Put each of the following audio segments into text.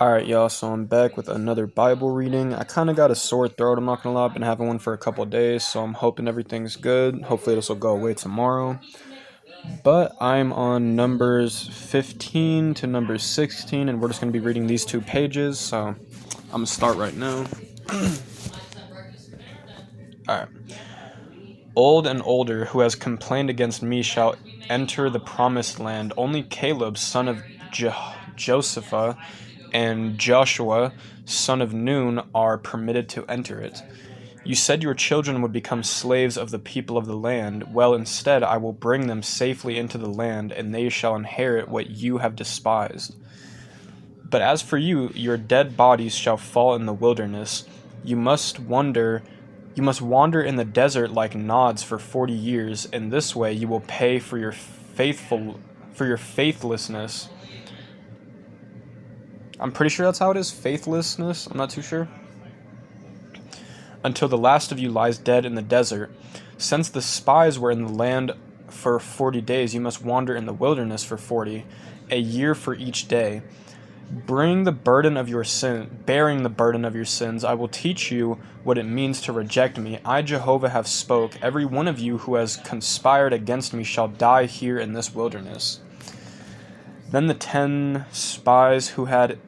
Alright, y'all, so I'm back with another Bible reading. I kind of got a sore throat, I'm not gonna lie. I've been having one for a couple of days, so I'm hoping everything's good. Hopefully, this will go away tomorrow. But I'm on numbers 15 to number 16, and we're just gonna be reading these two pages, so I'm gonna start right now. Alright. Old and older, who has complained against me, shall enter the promised land. Only Caleb, son of Josephah, and Joshua, son of Nun, are permitted to enter it. You said your children would become slaves of the people of the land. Well, instead, I will bring them safely into the land, and they shall inherit what you have despised. But as for you, your dead bodies shall fall in the wilderness. You must wander in the desert like nods for 40 years. In this way, you will pay for your faithlessness. I'm pretty sure that's how it is, faithlessness. I'm not too sure. Until the last of you lies dead in the desert. Since the spies were in the land for 40 days, you must wander in the wilderness for 40, a year for each day. Bearing the burden of your sins, I will teach you what it means to reject me. I, Jehovah, have spoke. Every one of you who has conspired against me shall die here in this wilderness. Then the 10 spies who had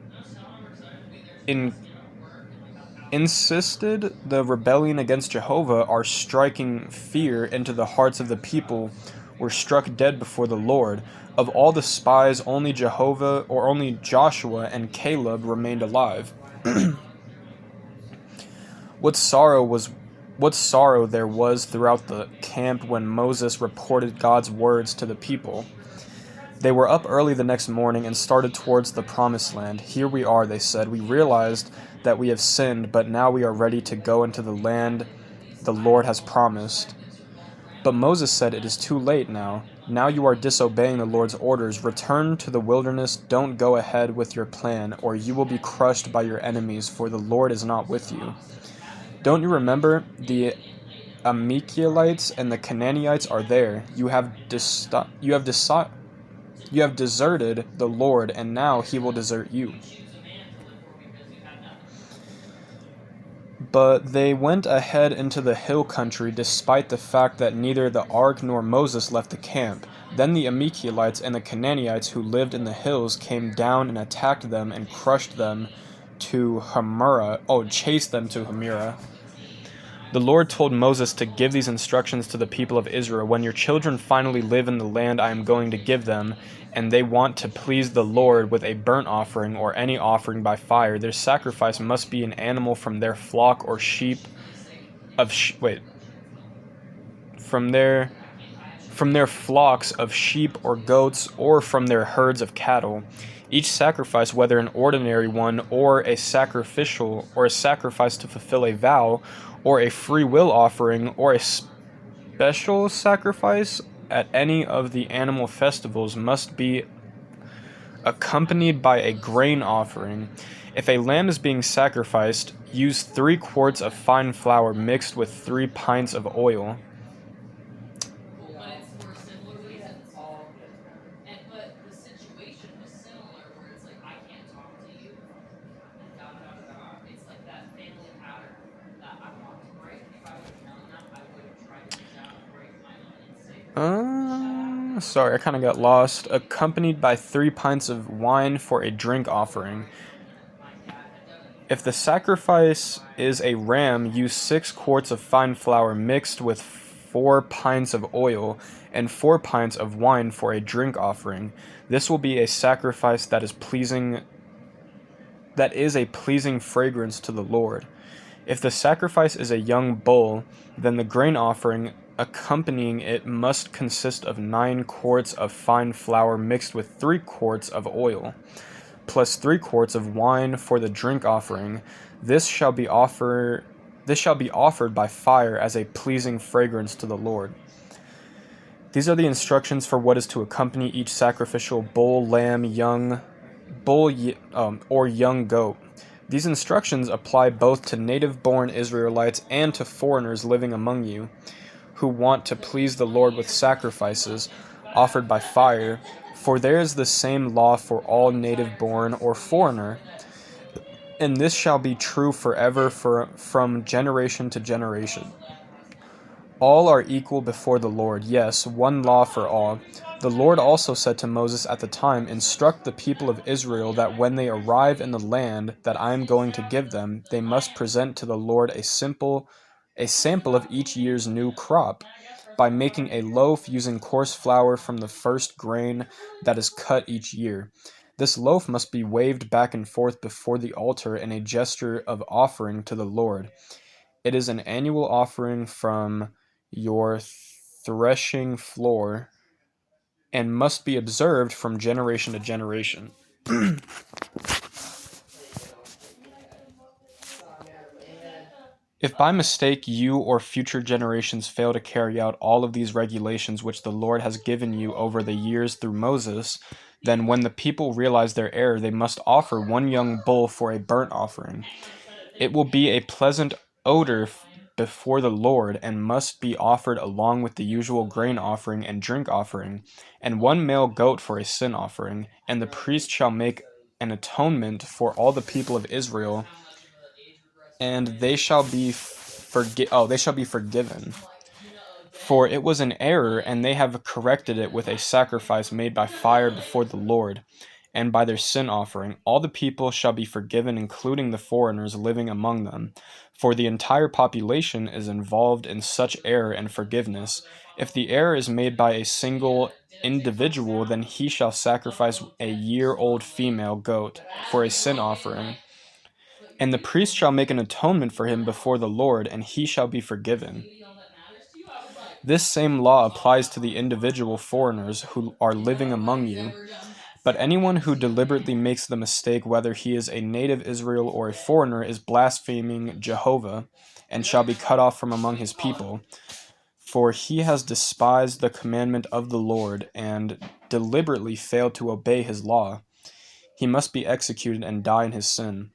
insisted the rebellion against Jehovah are striking fear into the hearts of the people were struck dead before the Lord. Of all the spies, only Joshua and Caleb remained alive. What sorrow there was throughout the camp when Moses reported God's words to the people. They were up early the next morning and started towards the promised land. Here we are, they said. We realized that we have sinned, but now we are ready to go into the land the Lord has promised. But Moses said, it is too late now. Now you are disobeying the Lord's orders. Return to the wilderness. Don't go ahead with your plan, or you will be crushed by your enemies, for the Lord is not with you. Don't you remember the Amalekites and the Canaanites are there? You have deserted the Lord, and now he will desert you. But they went ahead into the hill country, despite the fact that neither the ark nor Moses left the camp. Then the Amalekites and the Canaanites who lived in the hills came down and attacked them and crushed them to chased them to Hamirah. The Lord told Moses to give these instructions to the people of Israel. When your children finally live in the land I am going to give them, and they want to please the Lord with a burnt offering or any offering by fire, their sacrifice must be an animal from their flock or from their flocks of sheep or goats, or from their herds of cattle. Each sacrifice, whether an ordinary one or a sacrifice to fulfill a vow, or a free will offering, or a special sacrifice at any of the animal festivals, must be accompanied by a grain offering. If a lamb is being sacrificed, use 3 quarts of fine flour mixed with 3 pints of oil. Sorry, I kind of got lost. Accompanied by 3 pints of wine for a drink offering. If the sacrifice is a ram, use 6 quarts of fine flour mixed with 4 pints of oil and 4 pints of wine for a drink offering. This will be a sacrifice that is a pleasing fragrance to the Lord. If the sacrifice is a young bull, then the grain offering accompanying it must consist of 9 quarts of fine flour mixed with 3 quarts of oil, plus 3 quarts of wine for the drink offering. This shall be offered by fire as a pleasing fragrance to the Lord. These are the instructions for what is to accompany each sacrificial bull, lamb, or young goat. These instructions apply both to native-born Israelites and to foreigners living among you, who want to please the Lord with sacrifices offered by fire, for there is the same law for all native-born or foreigner. And this shall be true forever from generation to generation. All are equal before the Lord, yes, one law for all. The Lord also said to Moses at the time, Instruct the people of Israel that when they arrive in the land that I am going to give them, they must present to the Lord a sample of each year's new crop, by making a loaf using coarse flour from the first grain that is cut each year. This loaf must be waved back and forth before the altar in a gesture of offering to the Lord. It is an annual offering from your threshing floor and must be observed from generation to generation. If by mistake you or future generations fail to carry out all of these regulations which the Lord has given you over the years through Moses, then when the people realize their error, they must offer one young bull for a burnt offering. It will be a pleasant odor before the Lord, and must be offered along with the usual grain offering and drink offering, and one male goat for a sin offering. And the priest shall make an atonement for all the people of Israel, and they shall be forgiven. For it was an error, and they have corrected it with a sacrifice made by fire before the Lord, and by their sin offering. All the people shall be forgiven, including the foreigners living among them. For the entire population is involved in such error and forgiveness. If the error is made by a single individual, then he shall sacrifice a year-old female goat for a sin offering. And the priest shall make an atonement for him before the Lord, and he shall be forgiven. This same law applies to the individual foreigners who are living among you. But anyone who deliberately makes the mistake, whether he is a native Israel or a foreigner, is blaspheming Jehovah, and shall be cut off from among his people. For he has despised the commandment of the Lord, and deliberately failed to obey his law. He must be executed and die in his sin.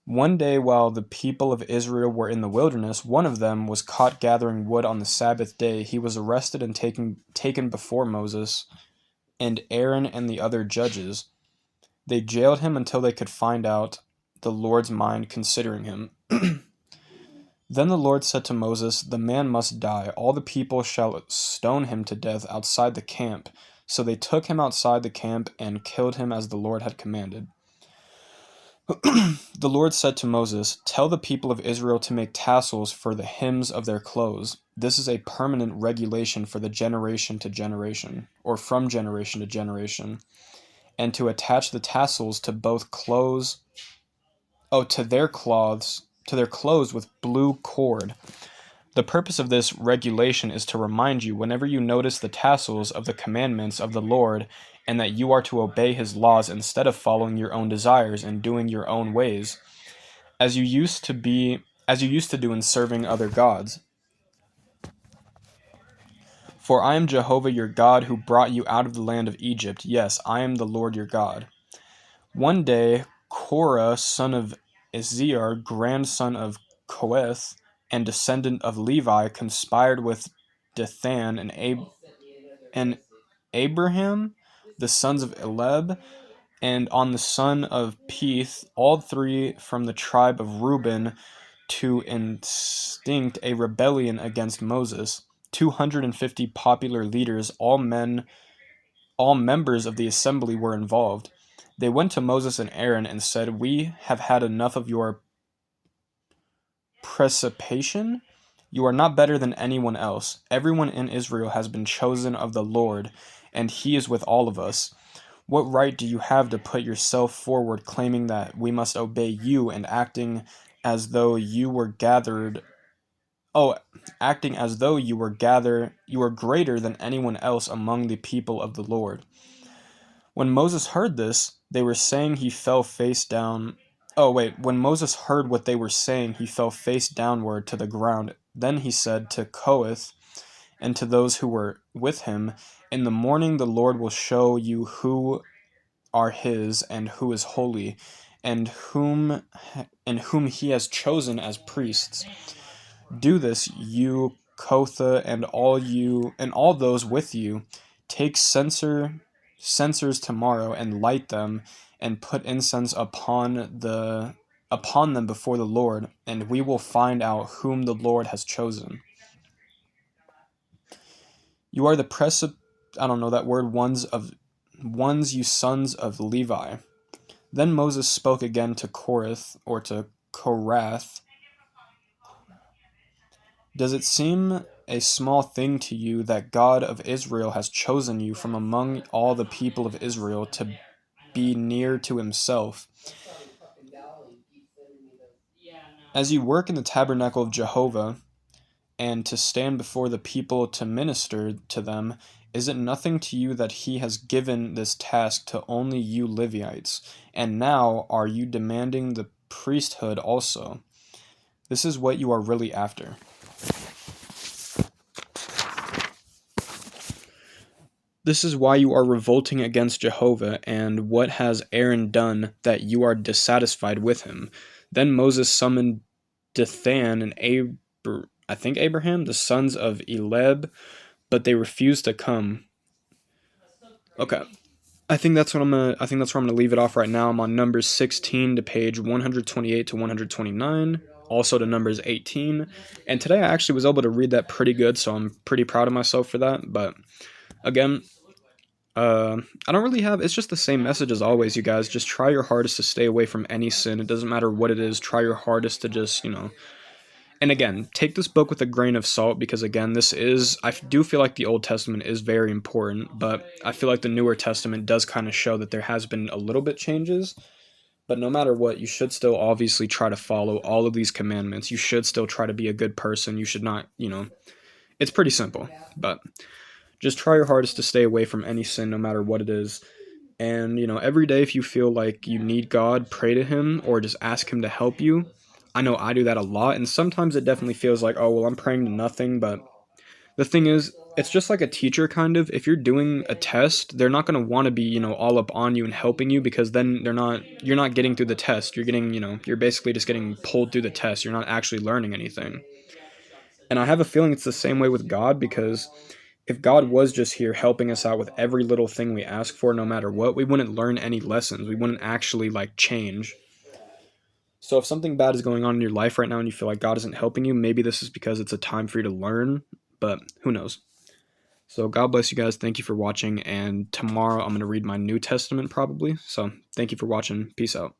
One day, while the people of Israel were in the wilderness, one of them was caught gathering wood on the Sabbath day. He was arrested and taken before Moses and Aaron and the other judges. They jailed him until they could find out the Lord's mind considering him. Then the Lord said to Moses, The man must die. All the people shall stone him to death outside the camp. So they took him outside the camp and killed him as the Lord had commanded. The Lord said to Moses, Tell the people of Israel to make tassels for the hems of their clothes. This is a permanent regulation for the generation to generation, or from generation to generation, and to attach the tassels to both clothes, to their clothes with blue cord. The purpose of this regulation is to remind you whenever you notice the tassels of the commandments of the Lord, and that you are to obey his laws instead of following your own desires and doing your own ways, as you used to do in serving other gods. For I am Jehovah your God, who brought you out of the land of Egypt. Yes, I am the Lord your God. One day Korah, son of Izziar, grandson of Kohath, and descendant of Levi, conspired with Dathan and Abraham, the sons of Eleb, and on the son of Peth, all three from the tribe of Reuben, to instinct a rebellion against Moses. 250 popular leaders, all members of the assembly, were involved. They went to Moses and Aaron and said, We have had enough of your precipitation. You are not better than anyone else. Everyone in Israel has been chosen of the Lord, and he is with all of us. What right do you have to put yourself forward, claiming that we must obey you and acting as though you were greater than anyone else among the people of the Lord? When Moses heard this, they were saying he fell face down. When Moses heard what they were saying, he fell face downward to the ground. Then he said to Kohath and to those who were with him, In the morning the Lord will show you who are his and who is holy, and whom he has chosen as priests. Do this, you Kotha, and all those with you. Take censers tomorrow and light them, and put incense upon the upon them before the Lord, and we will find out whom the Lord has chosen. You are the I don't know that word, ones, you sons of Levi. Then Moses spoke again to Korath. Does it seem a small thing to you that God of Israel has chosen you from among all the people of Israel to be near to himself? As you work in the tabernacle of Jehovah, and to stand before the people to minister to them, is it nothing to you that he has given this task to only you Levites? And now are you demanding the priesthood also? This is what you are really after. This is why you are revolting against Jehovah, and what has Aaron done that you are dissatisfied with him? Then Moses summoned Dathan and Abraham, the sons of Eleb, but they refused to come. Okay. I think that's where I'm gonna leave it off right now. I'm on Numbers 16 to page 128 to 129, also to Numbers 18. And today I actually was able to read that pretty good, so I'm pretty proud of myself for that. But again, I don't really have. It's just the same message as always, you guys. Just try your hardest to stay away from any sin. It doesn't matter what it is. Try your hardest to just, and again, take this book with a grain of salt because, again, I do feel like the Old Testament is very important, but I feel like the Newer Testament does kind of show that there has been a little bit changes. But no matter what, you should still obviously try to follow all of these commandments. You should still try to be a good person. You should not, it's pretty simple, but just try your hardest to stay away from any sin, no matter what it is. And, every day if you feel like you need God, pray to Him or just ask Him to help you. I know I do that a lot, and sometimes it definitely feels like, oh, well, I'm praying to nothing, but the thing is, it's just like a teacher, kind of. If you're doing a test, they're not going to want to be, all up on you and helping you because then you're not getting through the test. You're getting, you're basically just getting pulled through the test. You're not actually learning anything. And I have a feeling it's the same way with God because if God was just here helping us out with every little thing we ask for, no matter what, we wouldn't learn any lessons. We wouldn't actually change. So if something bad is going on in your life right now and you feel like God isn't helping you, maybe this is because it's a time for you to learn, but who knows? So God bless you guys. Thank you for watching. And tomorrow I'm going to read my New Testament probably. So thank you for watching. Peace out.